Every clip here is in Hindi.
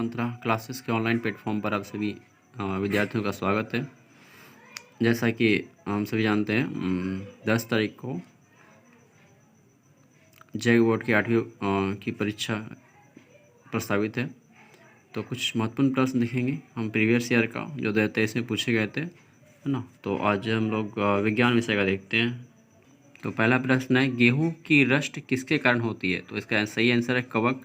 मंत्रा क्लासेस के ऑनलाइन प्लेटफॉर्म पर आप सभी विद्यार्थियों का स्वागत है। जैसा कि हम सभी जानते हैं 10 तारीख को जय बोर्ड की 8वीं की परीक्षा प्रस्तावित है। तो कुछ महत्वपूर्ण प्रश्न देखेंगे हम प्रीवियस ईयर का जो 2023 में पूछे गए थे, है ना। तो आज हम लोग विज्ञान विषय का देखते हैं। तो पहला प्रश्न है, गेहूँ की रस्ट किसके कारण होती है? तो इसका सही आंसर है कवक।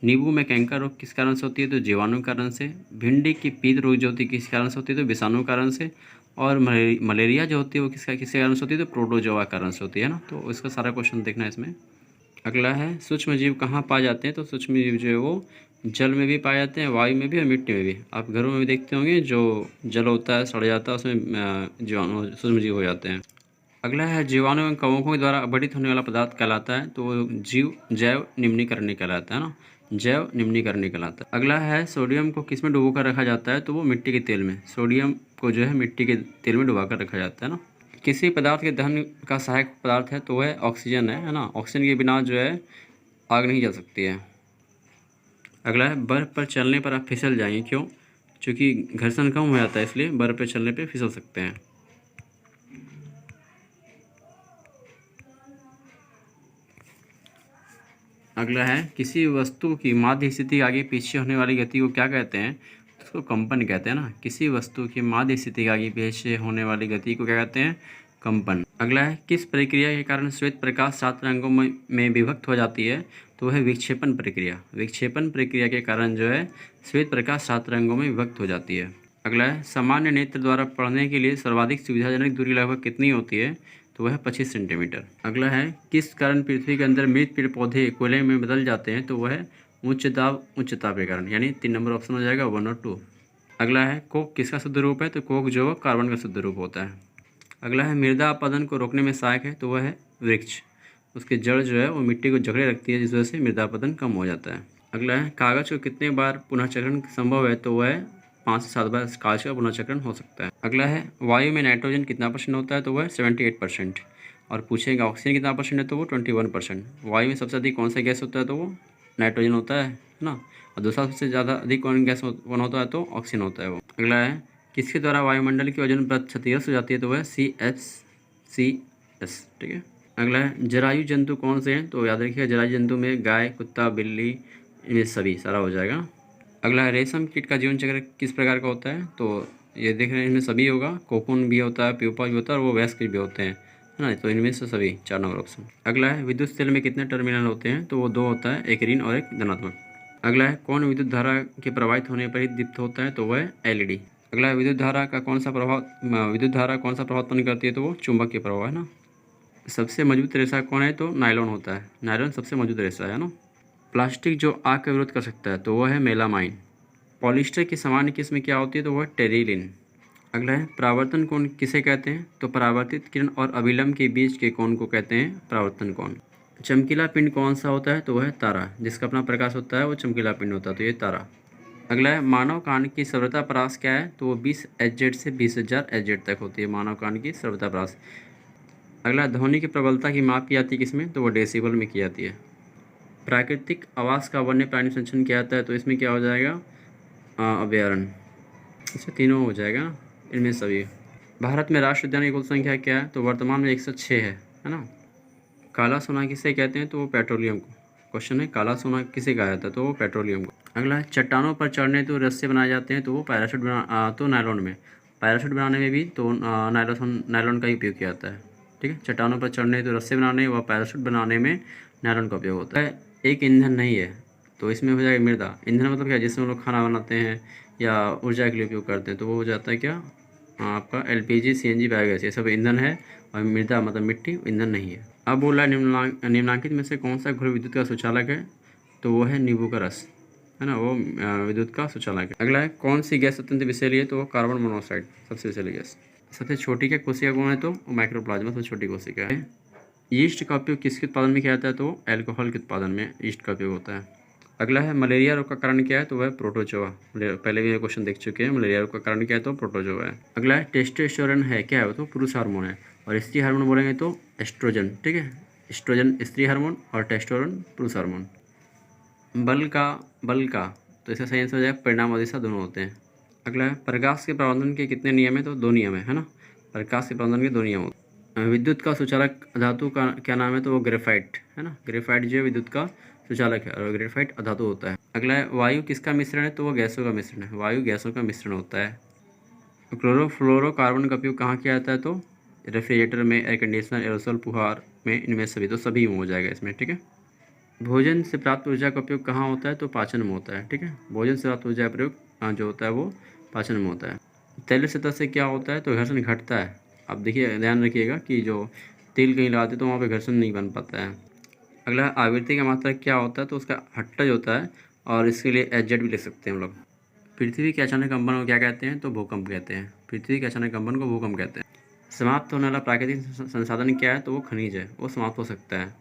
नींबू में कैंकर रोग किस कारण से होती है? तो जीवाणु कारण से। भिंडी की पीत रोग जो होती है किस कारण से होती है? तो विषाणु कारण से। और मलेरिया जो होती है वो किसके कारण से होती है? तो प्रोटोजोआ कारण से होती है ना। तो इसका सारा क्वेश्चन देखना है इसमें। अगला है, सूक्ष्म जीव कहाँ पाए जाते हैं? तो सूक्ष्म जीव जो है वो जल में भी पाए जाते हैं, वायु में भी और मिट्टी में भी। आप घरों में भी देखते होंगे जो जल होता है सड़ जाता है, उसमें जीवाणु सूक्ष्म जीव हो जाते हैं। अगला है, जीवाणु एवं कवकों के द्वारा अपघटित होने वाला पदार्थ कहलाता है? तो जीव जैव निम्नीकरण कहलाता है ना, जैव निम्नीकरण कहलाता है। अगला है, सोडियम को किस में डुबो कर रखा जाता है? तो वो मिट्टी के तेल में। सोडियम को जो है मिट्टी के तेल में डुबा कर रखा जाता है ना। किसी पदार्थ के दहन का सहायक पदार्थ है? तो वह ऑक्सीजन है ना। ऑक्सीजन के बिना जो है आग नहीं जल सकती है। अगला है, बर्फ़ पर चलने पर आप फिसल जाएंगे, क्यों? क्योंकि घर्षण कम हो जाता है, इसलिए बर्फ़ पर चलने पर फिसल सकते हैं। अगला है, किसी वस्तु की माध्य स्थिति आगे पीछे होने वाली गति को क्या कहते हैं? तो उसको कंपन कहते हैं ना। किसी वस्तु की माध्य स्थिति आगे पीछे होने वाली गति को क्या कहते हैं? कंपन। अगला है, किस प्रक्रिया के कारण श्वेत प्रकाश 7 रंगों में विभक्त हो जाती है? तो वह विक्षेपण प्रक्रिया। विक्षेपण प्रक्रिया के कारण जो है श्वेत प्रकाश 7 रंगों में विभक्त हो जाती है। अगला है, सामान्य नेत्र द्वारा पढ़ने के लिए सर्वाधिक सुविधाजनक दूरी लगभग कितनी होती है? तो वह 25 सेंटीमीटर। अगला है, किस कारण पृथ्वी के अंदर मृत पेड़ पौधे कोयले में बदल जाते हैं? तो वह उच्च दाब के कारण, यानी 3 नंबर ऑप्शन हो जाएगा 1 और 2। अगला है, कोक किसका शुद्ध रूप है? तो कोक जो कार्बन का शुद्ध रूप होता है। अगला है, मृदा अपरदन को रोकने में सहायक है? तो वह है वृक्ष। उसकी जड़ जो है वो मिट्टी को जकड़े रखती है, जिस वजह से मृदा अपरदन कम हो जाता है। अगला है, कागज को कितने बार पुनःचक्रण संभव है? तो वह 5 से 7 बार कागज का पुनःचक्रण हो सकता है। अगला है, वायु में नाइट्रोजन कितना % होता है? तो वह 78%। और पूछेगा ऑक्सीजन कितना % है? तो वो 21%। वायु में सबसे अधिक कौन सा गैस होता है? तो वो नाइट्रोजन होता है ना। और दूसरा सबसे ज़्यादा अधिक कौन गैस कौन होता है? तो ऑक्सीजन होता है वो। अगला है, किसके द्वारा वायुमंडल की ओजोन परत क्षतिग्रस्त हो जाती है? तो वह CFCs, ठीक है। अगला है, जरायु जंतु कौन से हैं? तो याद रखिएगा जरायु जंतु में गाय, कुत्ता, बिल्ली, इनमें सभी सारा हो जाएगा। अगला है, रेशम कीट का जीवन चक्र किस प्रकार का होता है? तो ये देख रहे हैं इनमें सभी होगा। कोकून भी होता है, प्यूपा भी होता है और वो वयस्क भी होते हैं, है ना। तो इनमें से सभी 4 नंबर ऑप्शन। अगला है, विद्युत सेल में कितने टर्मिनल होते हैं? तो वो 2 होता है, एक ऋण और एक धनात्मक। अगला है, कौन विद्युत धारा के प्रवाहित होने पर ही दीप्त होता है? तो वह LED। अगला है, विद्युत धारा कौन सा प्रभाव उत्पन्न करती है? तो वो चुंबक के प्रभाव, है ना। सबसे मजबूत रेशा कौन है? तो नायलॉन होता है। नायलॉन सबसे मजबूत रेशा है ना। प्लास्टिक जो आग का विरोध कर सकता है? तो वह है मेलामाइन। पॉलिस्टर की सामान्य किस्म क्या होती है? तो वह टेरिलिन। अगला है, परावर्तन कोण किसे कहते हैं? तो परावर्तित किरण और अभिलंब के बीच के कोण को कहते हैं परावर्तन कोण। चमकीला पिंड कौन सा होता है? तो वह तारा। जिसका अपना प्रकाश होता है वो चमकीला पिंड होता है, तो ये तारा। अगला है, मानव कान की सर्वथा परास क्या है? तो वो 20 HZ से 20,000 HZ तक होती है मानव कान की सर्वथा परास। अगला, ध्वनि की प्रबलता की माप की जाती है किसमें? तो वो डेसिबल में की जाती है। प्राकृतिक आवास का वन्य प्राणी संरक्षण किया जाता है? तो इसमें क्या हो जाएगा? अभयारण्य। इसमें तीनों हो जाएगा, इनमें सभी। भारत में राष्ट्रीय उद्यान की कुल संख्या क्या है? तो वर्तमान में 106 है ना। काला सोना किसे कहते हैं? तो वो पेट्रोलियम को। क्वेश्चन है, काला सोना किसे कहा जाता है? तो वो पेट्रोलियम को। अगला है, चट्टानों पर चढ़ने तो रस्से बनाए जाते हैं? तो वो पैराशूट तो नायलॉन में। पैराशूट बनाने में भी तो नायलॉन का ही उपयोग किया जाता है, ठीक है। चट्टानों पर चढ़ने तो रस्से बनाने व पैराशूट बनाने में नायलॉन का उपयोग होता है। एक ईंधन नहीं है, तो इसमें हो जाएगा मृदा। ईंधन मतलब क्या? जिसमें हम लोग खाना बनाते हैं या ऊर्जा के लिए उपयोग करते हैं, तो वो हो जाता है क्या? आपका LPG, CNG, बायोगैस, ये सब ईंधन है। और मृदा मतलब मिट्टी, ईंधन नहीं है। अब बोला है, निम्नलिखित में से कौन सा घोल विद्युत का सुचालक है? तो वो है नींबू का रस, है ना, वो विद्युत का सुचालक है। अगला है, कौन सी गैस अत्यंत विषैली है? तो वो कार्बन मोनोऑक्साइड सबसे विषैली गैस। सबसे छोटी क्या कोशिका कौन है? तो माइक्रोप्लाज्मा सबसे छोटी कोशिका है। यीस्ट का उपयोग किसके उत्पादन में किया जाता है? तो अल्कोहल के उत्पादन में यीस्ट का उपयोग होता है। अगला है, मलेरिया रोग का कारण क्या है? तो वह प्रोटोजोआ। पहले भी ये क्वेश्चन देख चुके हैं। मलेरिया रोग का कारण क्या है? तो प्रोटोजोआ है। अगला है, टेस्टोस्टेरोन है क्या है? तो पुरुष हार्मोन है। और स्त्री हार्मोन बोलेंगे तो एस्ट्रोजन, ठीक है। एस्ट्रोजन स्त्री हार्मोन और टेस्टोस्टेरोन पुरुष हार्मोन। बल का तो इसका सही आंसर हो जाएगा परिणाम और दिशा दोनों होते हैं। अगला है प्रकाश के प्रबंधन के कितने नियम है, तो 2 नियम है ना। प्रकाश के प्रबंधन के 2 नियम होते हैं। विद्युत का सुचालक धातु का क्या नाम है, तो वो ग्रेफाइट है ना। ग्रेफाइट जो है विद्युत का सुचालक है और ग्रेफाइट अधातु होता है। अगला है वायु किसका मिश्रण है, तो वो गैसों का मिश्रण है। वायु गैसों का मिश्रण होता है। क्लोरोफ्लोरोकार्बन का उपयोग कहाँ किया जाता है, तो रेफ्रिजरेटर में, एयर कंडीशनर, एरोसोल फुहार में, इनमें सभी, तो सभी में हो जाएगा इसमें, ठीक है। भोजन से प्राप्त ऊर्जा का उपयोग कहाँ होता है, तो पाचन में होता है, ठीक है। भोजन से प्राप्त ऊर्जा का प्रयोग जो होता है वो पाचन में होता है। तैलीय सतह से क्या होता है, तो घर्षण घटता है। अब देखिए ध्यान रखिएगा कि जो तेल कहीं लगाते तो वहाँ पे घर्षण नहीं बन पाता है। अगला आवृत्ति का मात्रा क्या होता है, तो उसका हट्टा होता है और इसके लिए एच भी लिख सकते हैं हम लोग। पृथ्वी के अचानक कंपन को क्या कहते हैं, तो भूकंप कहते हैं। पृथ्वी के अचानक कंपन को भूकंप कहते हैं। समाप्त होने वाला प्राकृतिक संसाधन क्या है, तो वो खनिज है, वो समाप्त हो सकता है।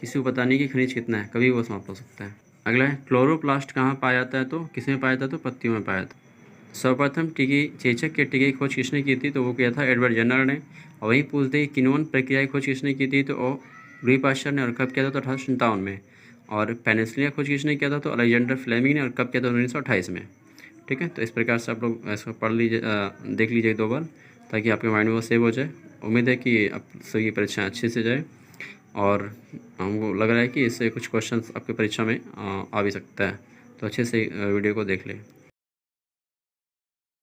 किसी को पता नहीं कि खनिज कितना है, कभी वो समाप्त हो सकता है। अगला है क्लोरोप्लास्ट कहाँ पाया जाता है, तो किसमें पाया जाता है, तो पत्तियों में पाया जाता है। सर्वप्रथम चेचक के टीके की खोज किसने की थी, तो वो किया था एडवर्ड जेनर ने। और वहीं पूछते कि किण्वन प्रक्रिया की खोज किसने की थी, तो वो लुई पाश्चर ने। और कब किया था, तो 1857 में। और पेनिसिलिन खोज किसने किया था, तो अलेक्जेंडर फ्लेमिंग ने। और कब किया था, 1928 में, ठीक है। तो इस प्रकार से आप लोग इसको पढ़ लीजिए, देख लीजिए 2 बार, ताकि आपके माइंड में वो सेव हो जाए। उम्मीद है कि आप सभी परीक्षाएँ अच्छे से जाए और हमको लग रहा है कि इससे कुछ क्वेश्चंस आपके परीक्षा में आ भी सकता है। तो अच्छे से वीडियो को देख लें।